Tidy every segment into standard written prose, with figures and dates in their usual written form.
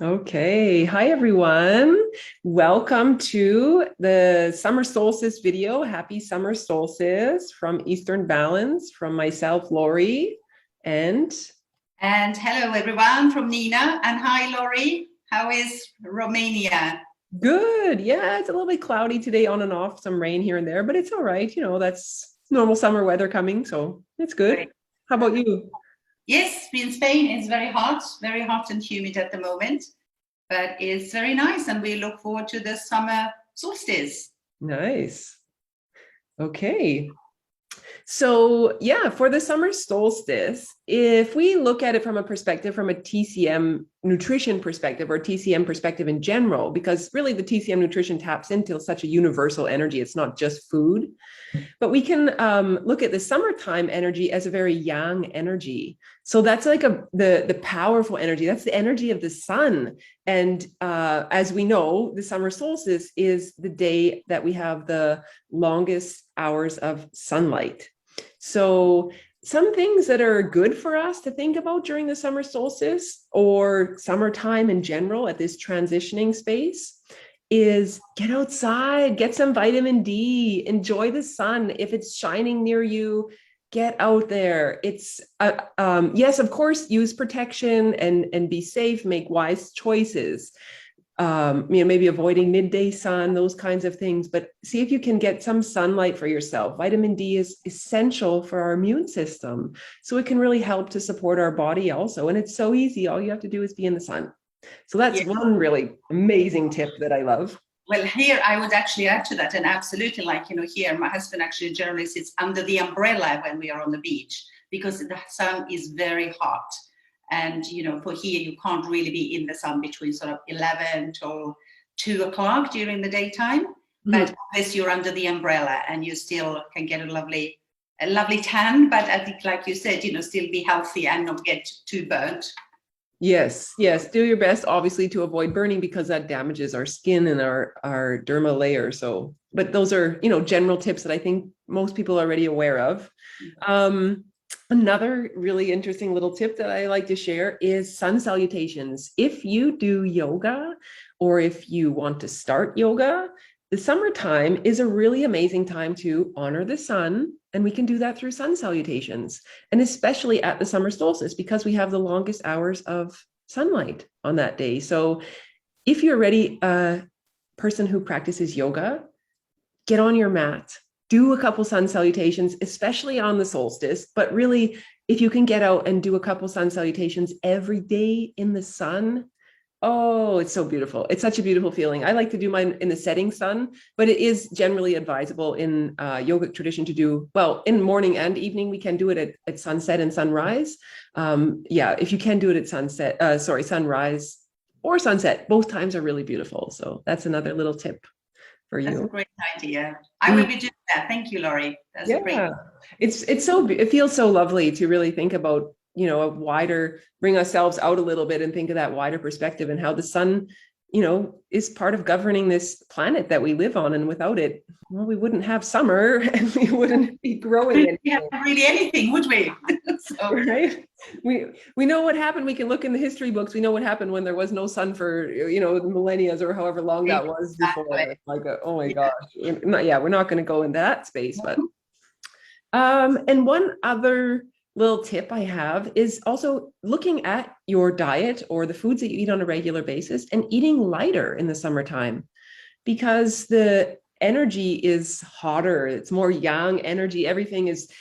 Okay. Hi, everyone. Welcome to the summer solstice video. Happy summer solstice from Eastern Balance from myself, Lori. And And hello, everyone, from Nina. And hi, Laurie. How is Romania? good. Yeah, it's a little bit cloudy today, on and off, some rain here and there, but it's all right. That's normal summer weather coming, so it's Great. good. How about you? Yes, in Spain, it's very hot and humid at the moment, but it's very nice. And we look forward to the summer solstice. Nice. Okay. So, yeah, for the summer solstice, if we look at it from a perspective, from a TCM nutrition perspective or TCM perspective in general, because really the TCM nutrition taps into such a universal energy, it's not just food. But we can look at the summertime energy as a very yang energy. So that's like the powerful energy. That's the energy of the sun. And as we know, the summer solstice is the day that we have the longest hours of sunlight. So some things that are good for us to think about during the summer solstice or summertime in general at this transitioning space is get outside, get some vitamin D, enjoy the sun. If it's shining near you, get out there. It's yes, of course, use protection and be safe, make wise choices. Maybe avoiding midday sun, those kinds of things, but see if you can get some sunlight for yourself. Vitamin D is essential for our immune system, so it can really help to support our body also. And it's so easy. All you have to do is be in the sun. So that's one really amazing tip that I love. Well, here I would actually add to that, and absolutely, here, my husband actually generally sits under the umbrella when we are on the beach because the sun is very hot. And, for here, you can't really be in the sun between sort of 11 to 2 o'clock during the daytime. But unless you're under the umbrella and you still can get a lovely tan, but I think, like you said, still be healthy and not get too burnt. Yes, yes. Do your best, obviously, to avoid burning because that damages our skin and our dermal layer. So, but those are, general tips that I think most people are already aware of. Another really interesting little tip that I like to share is sun salutations. If you do yoga or if you want to start yoga, the summertime is a really amazing time to honor the sun. And we can do that through sun salutations, and especially at the summer solstice because we have the longest hours of sunlight on that day. So if you're already a person who practices yoga, get on your mat, do a couple sun salutations, especially on the solstice. But really, if you can get out and do a couple sun salutations every day in the sun, oh, it's so beautiful. It's such a beautiful feeling. I like to do mine in the setting sun, but it is generally advisable in yogic tradition to do, well, in morning and evening. We can do it at sunset and sunrise. If you can do it at sunrise or sunset, both times are really beautiful. So that's another little tip for you. That's a great idea. I will be doing that. Thank you, Laurie. That's great. It feels so lovely to really think about, bring ourselves out a little bit and think of that wider perspective and how the sun, is part of governing this planet that we live on. And without it, well, we wouldn't have summer and we wouldn't be growing anything. Really anything, would we? So, right? We know what happened. We can look in the history books. We know what happened when there was no sun for, millennia or however long that was before. Like, oh my gosh. We're not going to go in that space, but and one other little tip I have is also looking at your diet or the foods that you eat on a regular basis and eating lighter in the summertime because the energy is hotter. It's more yang energy. Everything is,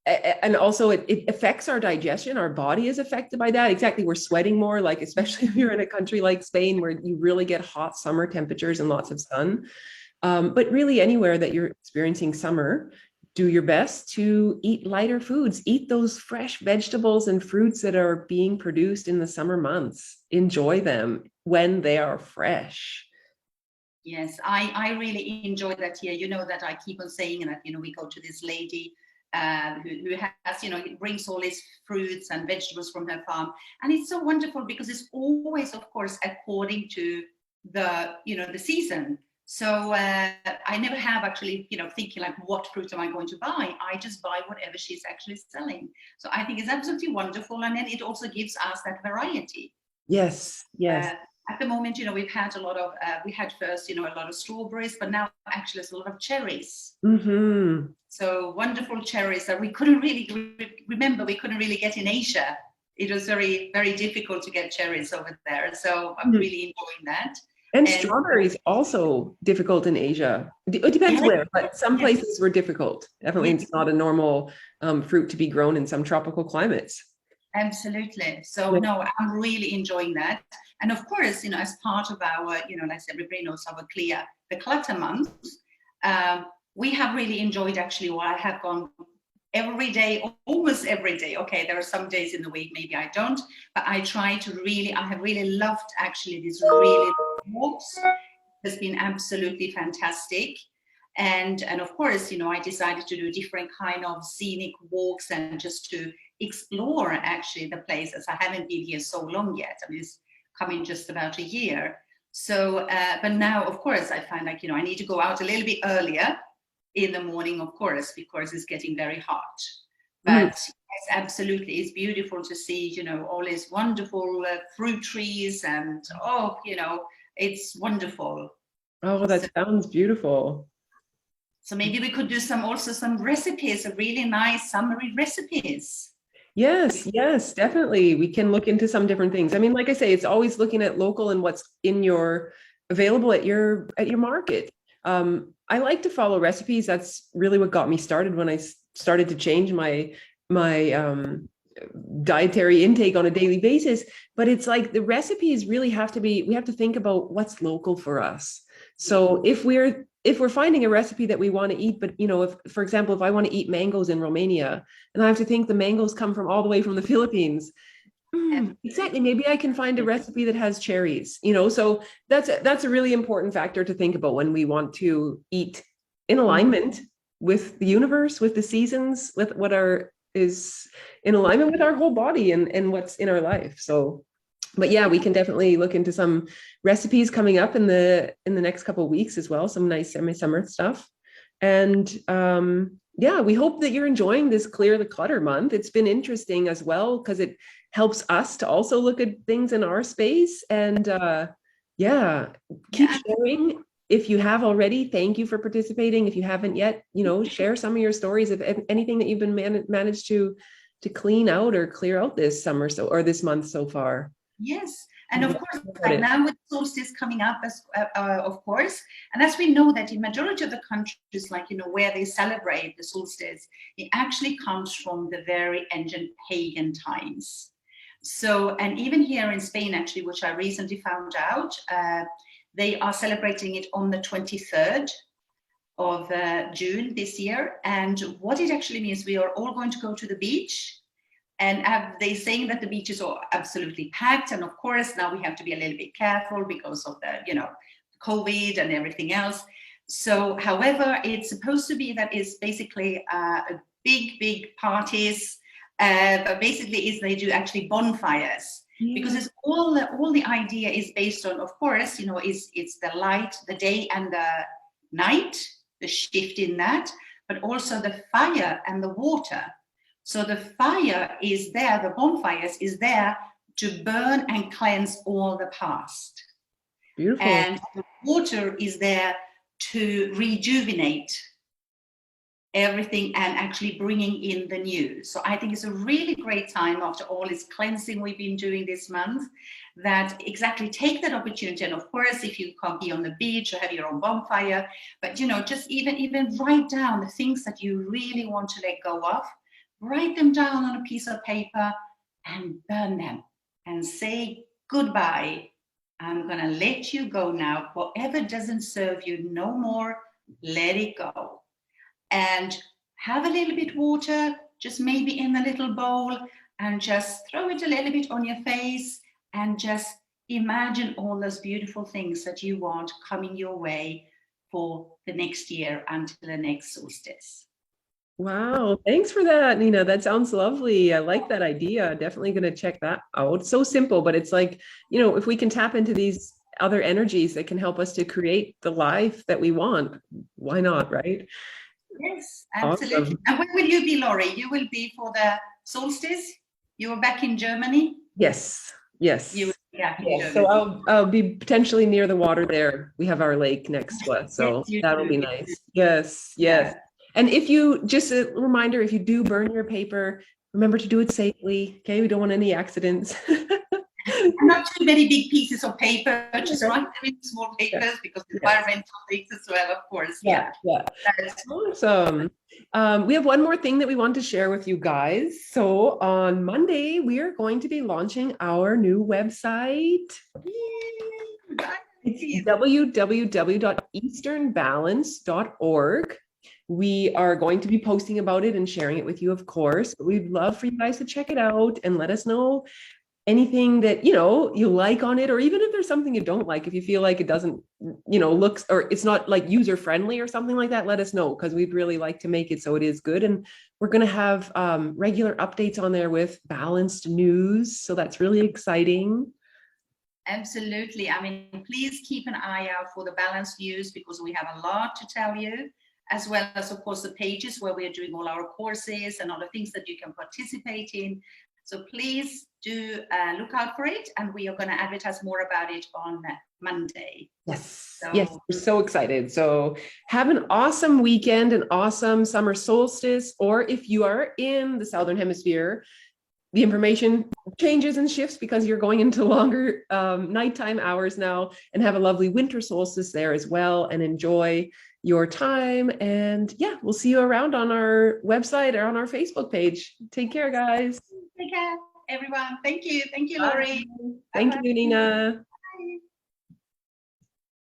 and also it affects our digestion. Our body is affected by that. Exactly. We're sweating more, like, especially if you're in a country like Spain where you really get hot summer temperatures and lots of sun. But really anywhere that you're experiencing summer, do your best to eat lighter foods, eat those fresh vegetables and fruits that are being produced in the summer months. Enjoy them when they are fresh. Yes, I really enjoy that here. You know that I keep on saying that, we go to this lady who has, brings all these fruits and vegetables from her farm. And it's so wonderful because it's always, of course, according to the season. So I never have actually, thinking like, what fruit am I going to buy? I just buy whatever she's actually selling. So I think it's absolutely wonderful. And then it also gives us that variety. Yes, yes. At the moment, we've had a lot of, we had first, a lot of strawberries, but now actually there's a lot of cherries. Mm-hmm. So wonderful cherries that we couldn't really remember, we couldn't really get in Asia. It was very, very difficult to get cherries over there. So I'm really enjoying that. And strawberries also difficult in Asia. It depends where, but some places were difficult. Definitely, it's not a normal fruit to be grown in some tropical climates. Absolutely. So no, I'm really enjoying that. And of course, as part of our, like everybody knows, our the clutter month, we have really enjoyed actually, or I have gone every day, almost every day. Okay, there are some days in the week, maybe I don't, but I have really loved actually these really walks. Has been absolutely fantastic. And of course, I decided to do different kind of scenic walks and just to explore actually the places. I haven't been here so long yet. I mean, it's coming just about a year. So, but now, of course, I find like, I need to go out a little bit earlier in the morning, of course, because it's getting very hot. But yes, absolutely, it's beautiful to see, all these wonderful fruit trees and, it's wonderful. Oh, that sounds beautiful. So maybe we could do some recipes, really nice summery recipes. Yes, definitely. We can look into some different things. I mean, like I say, it's always looking at local and what's available at your market. I like to follow recipes. That's really what got me started when I started to change my dietary intake on a daily basis. But it's like the recipes really we have to think about what's local for us. So if we're finding a recipe that we want to eat, but if, for example, if I want to eat mangoes in Romania, and I have to think the mangoes come from all the way from the Philippines, exactly, maybe I can find a recipe that has cherries, so that's a really important factor to think about when we want to eat in alignment with the universe, with the seasons, with what is in alignment with our whole body and what's in our life. So, but yeah, we can definitely look into some recipes coming up in the next couple of weeks as well, some nice summer stuff. And yeah, we hope that you're enjoying this Clear the Clutter month. It's been interesting as well because it helps us to also look at things in our space. And keep sharing. If you have already, thank you for participating. If you haven't yet, share some of your stories of anything that you've been managed to clean out or clear out this summer or this month so far. Yes. And of course, like now with solstice coming up, of course, and as we know that in majority of the countries, like, where they celebrate the solstice, it actually comes from the very ancient pagan times. So, and even here in Spain, actually, which I recently found out, they are celebrating it on the 23rd of June this year. And what it actually means, we are all going to go to the beach. And they're saying that the beaches are absolutely packed. And of course, now we have to be a little bit careful because of the, COVID and everything else. So, however, it's supposed to be that it's basically a big parties. But basically, is they do actually bonfires. Because it's all the idea is based on, of course, it's the light, the day and the night, the shift in that, but also the fire and the water. So the fire is there, the bonfires is there to burn and cleanse all the past. Beautiful. And the water is there to rejuvenate everything and actually bringing in the new. So I think it's a really great time after all this cleansing we've been doing this month, that exactly take that opportunity. And of course, if you can't be on the beach or have your own bonfire, but just even write down the things that you really want to let go of, write them down on a piece of paper and burn them and say goodbye. I'm gonna let you go now. Whatever doesn't serve you no more, let it go. And have a little bit water, just maybe in a little bowl, and just throw it a little bit on your face and just imagine all those beautiful things that you want coming your way for the next year until the next solstice. Wow, thanks for that, Nina. That sounds lovely. I like that idea. Definitely going to check that out. So simple, but it's like, if we can tap into these other energies that can help us to create the life that we want, why not, right? Yes, absolutely. Awesome. And when will you be, Laurie? You will be for the solstice? You are back in Germany? Yes. You will Yeah, Yes, so I'll be potentially near the water there. We have our lake next to us, so yes, you that'll do. be nice. Yes, yes. Yeah. And if you, just a reminder, if you do burn your paper, remember to do it safely. Okay, we don't want any accidents. And not too many big pieces of paper, just write them in small papers because environmental things as well, of course. Yeah, yeah. That's Awesome. We have one more thing that we want to share with you guys. So on Monday, we are going to be launching our new website. It's www.easternbalance.org. We are going to be posting about it and sharing it with you, of course. But we'd love for you guys to check it out and let us know anything that you like on it, or even if there's something you don't like, if you feel like it doesn't looks, or it's not like user friendly or something like that, let us know, because we'd really like to make it so it is good. And we're going to have regular updates on there with balanced news, so that's really exciting. absolutely. I mean, please keep an eye out for the balanced news because we have a lot to tell you, as well as, of course, the pages where we are doing all our courses and all the things that you can participate in. So please do look out for it, and we are going to advertise more about it on Monday. Yes, yes, we're so excited. So have an awesome weekend, an awesome summer solstice, or if you are in the Southern Hemisphere, the information changes and shifts because you're going into longer nighttime hours now, and have a lovely winter solstice there as well, and enjoy your time. And yeah, we'll see you around on our website or on our Facebook page. Take care, guys. Take care, everyone. Thank you. Thank you, Laurie. Thank you, Nina.